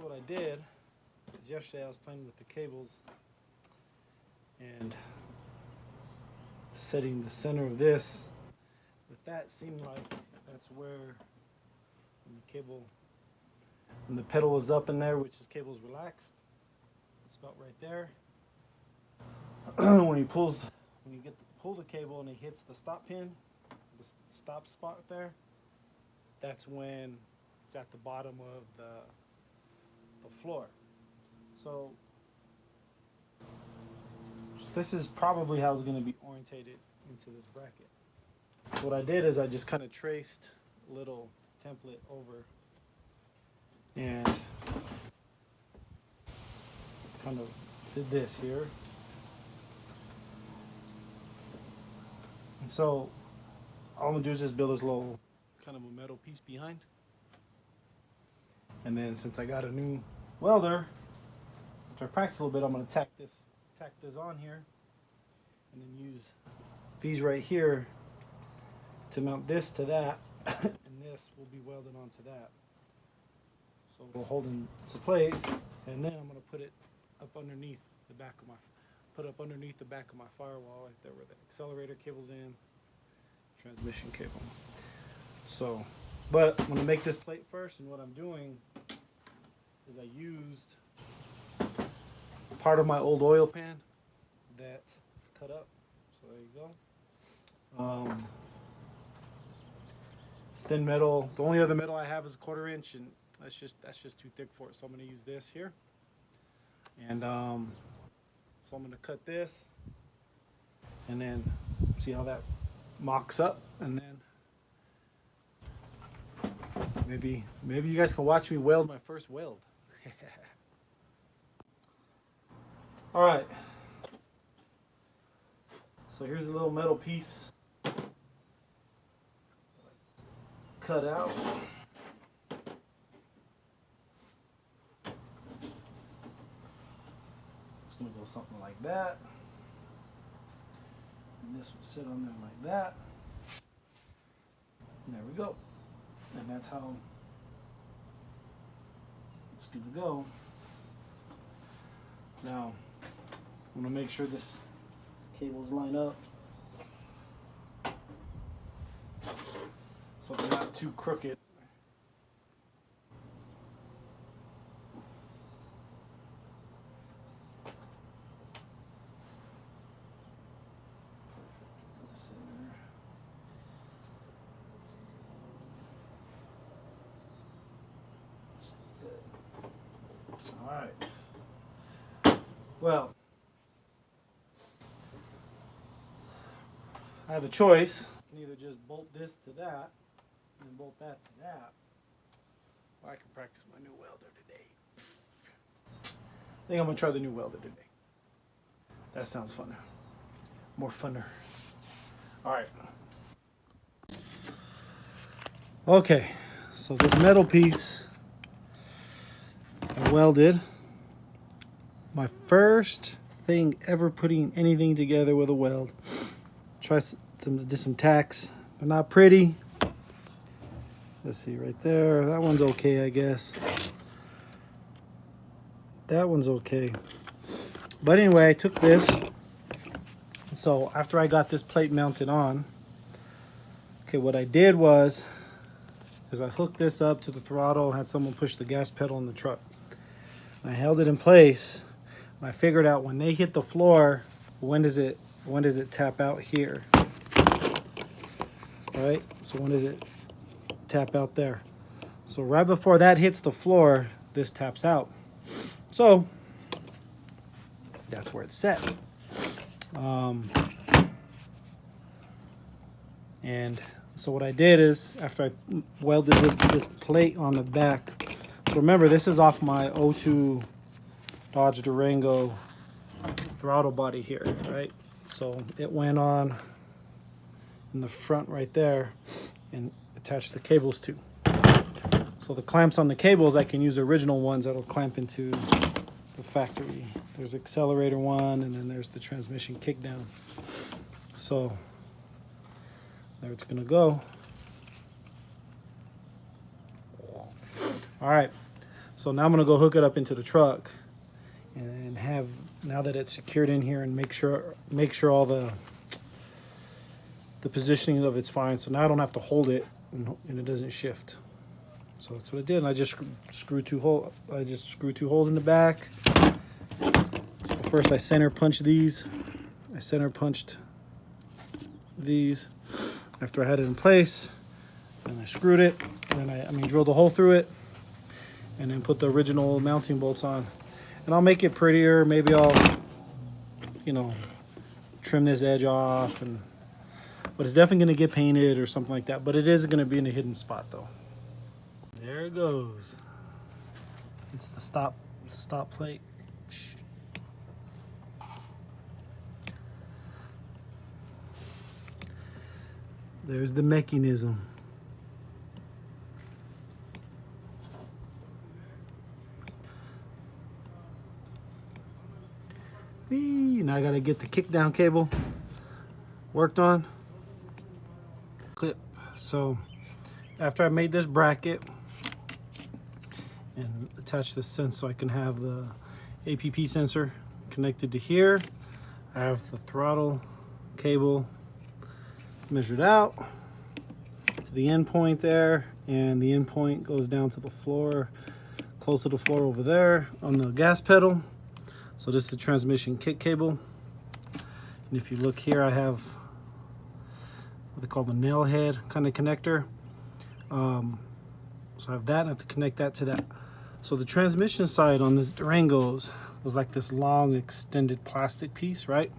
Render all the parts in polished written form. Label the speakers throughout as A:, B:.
A: So what I did is yesterday I was playing with the cables and setting the center of this, but that seemed like that's where when the cable, when the pedal was up in there, which is cable's relaxed, it's about right there. When you pull the cable and it hits the stop pin, the stop spot there, that's when it's at the bottom of the floor. So this is probably how it's going to be orientated into this bracket. So what I did is I just kind of traced a little template over and kind of did this here. And so all I'm gonna do is just build this little kind of a metal piece behind. And then since I got a new welder, after I practice a little bit, I'm gonna tack this on here and then use these right here to mount this to that, and this will be welded onto that. So we'll hold in place, and then I'm gonna put it up underneath the back of my firewall right there where the accelerator cable's in, transmission cable. So, but I'm gonna make this plate first, and what I'm doing is I used part of my old oil pan that cut up. So there you go. It's thin metal. The only other metal I have is a 1/4 inch, and that's just too thick for it. So I'm gonna use this here, and so I'm gonna cut this, and then see how that mocks up, and then maybe you guys can watch me weld my first weld. All right. So here's a little metal piece cut out. It's gonna go something like that. And this will sit on there like that. And there we go. And that's how it's gonna go. Now, I'm gonna make sure this cables line up so they're not too crooked. All right. Well, I have a choice. I can either just bolt this to that and bolt that to that, or I can practice my new welder today. I think I'm gonna try the new welder today. That sounds funner. More funner. All right. Okay, so this metal piece I welded. My first thing ever putting anything together with a weld. Try did some tacks, but not pretty. Let's see right there. That one's okay, I guess. That one's okay. But anyway, I took this. So after I got this plate mounted on, okay, what I did was I hooked this up to the throttle and had someone push the gas pedal in the truck. I held it in place, and I figured out when they hit the floor, when does it tap out here? All right, so when does it tap out there? So right before that hits the floor, this taps out. So that's where it's set. And so what I did is, after I welded this plate on the back, so remember this is off my 02 Dodge Durango throttle body here, right? So it went on in the front right there and attached the cables to. So the clamps on the cables, I can use original ones that'll clamp into the factory. There's accelerator one, and then there's the transmission kickdown. So there it's gonna go. All right, So now I'm gonna go hook it up into the truck and have, now that it's secured in here, and make sure all the positioning of it's fine. So now I don't have to hold it and it doesn't shift. So that's what I did. And I just screw two holes in the back. First I center punched these. I center punched these after I had it in place. And I screwed it. And then I drilled a hole through it. And then put the original mounting bolts on. And I'll make it prettier. Maybe I'll, you know, trim this edge off. But it's definitely going to get painted or something like that. But it is going to be in a hidden spot though. There it goes. It's the stop plate. There's the mechanism. Now I gotta get the kickdown cable worked on. Clip. So after I made this bracket and attach this sensor so I can have the APP sensor connected to here, I have the throttle cable measured out to the end point there, and the end point goes down to the floor, close to the floor over there on the gas pedal. So this is the transmission kick cable. And if you look here, I have what they call the nail head kind of connector. So I have that, and I have to connect that to that. So the transmission side on the Durangos was like this long extended plastic piece, right?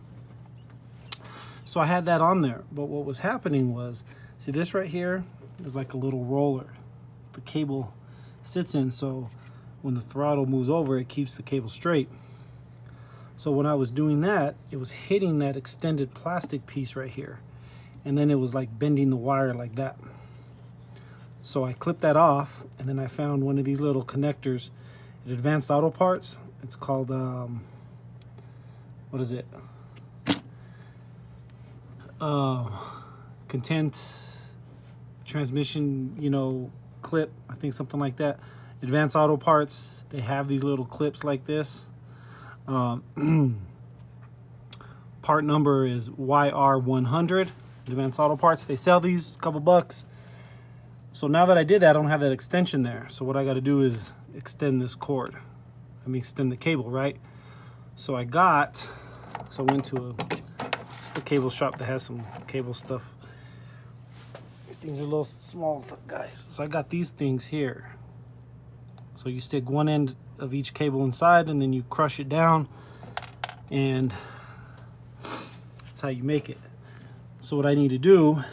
A: So I had that on there, but what was happening was, see this right here is like a little roller the cable sits in, so when the throttle moves over, it keeps the cable straight. So when I was doing that, it was hitting that extended plastic piece right here, and then it was like bending the wire like that. So I clipped that off, and then I found one of these little connectors at Advanced Auto Parts. It's called what is it? Content transmission, you know, clip, I think something like that. Advanced Auto Parts, they have these little clips like this. Part number is YR100. Advanced Auto Parts, they sell these, a couple bucks. So now that I did that, I don't have that extension there. So what I got to do is extend this cord. Extend the cable, right? So I went to the cable shop that has some cable stuff. These things are little small guys. So I got these things here. So you stick one end of each cable inside, and then you crush it down, and that's how you make it. So what I need to do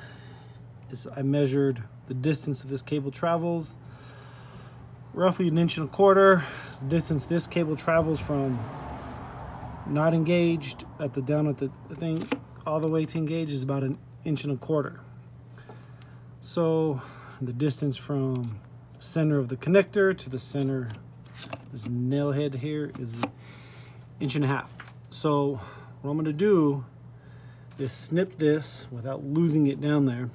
A: is I measured the distance that this cable travels, roughly 1.25 inches. The distance this cable travels from not engaged down at the thing all the way to engaged is about 1.25 inches. So the distance from center of the connector to the center, this nail head here, is 1.5 inches. So what I'm going to do is snip this without losing it down there,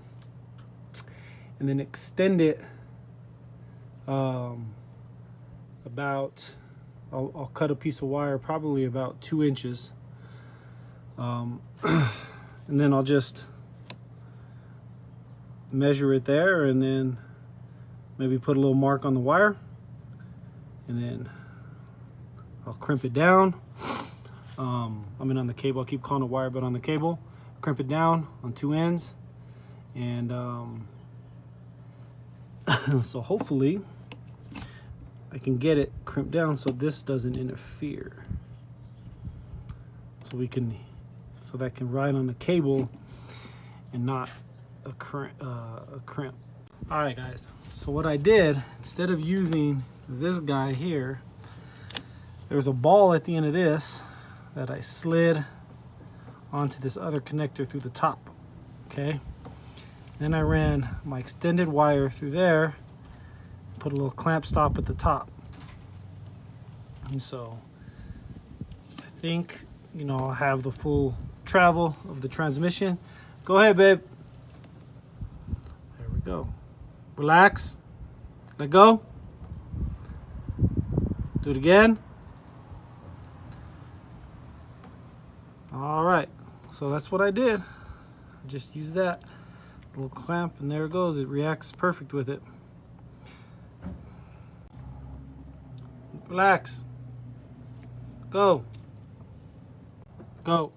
A: and then extend it I'll cut a piece of wire probably about 2 inches, and then I'll just measure it there, and then maybe put a little mark on the wire, and then I'll crimp it down. On the cable, I'll keep calling it wire, but on the cable, crimp it down on 2 ends, and so hopefully I can get it crimped down so this doesn't interfere, so that can ride on the cable and not a crimp. All right, guys, so what I did, instead of using this guy here, there's a ball at the end of this that I slid onto this other connector through the top. Okay, then I ran my extended wire through there, put a little clamp stop at the top, and so I think, you know, I'll have the full travel of the transmission. Go ahead, babe. There we go. Relax. Let go. Do it again. All right, so that's what I did. Just use that little clamp and there it goes. It reacts perfect with it. Relax. Go. Go.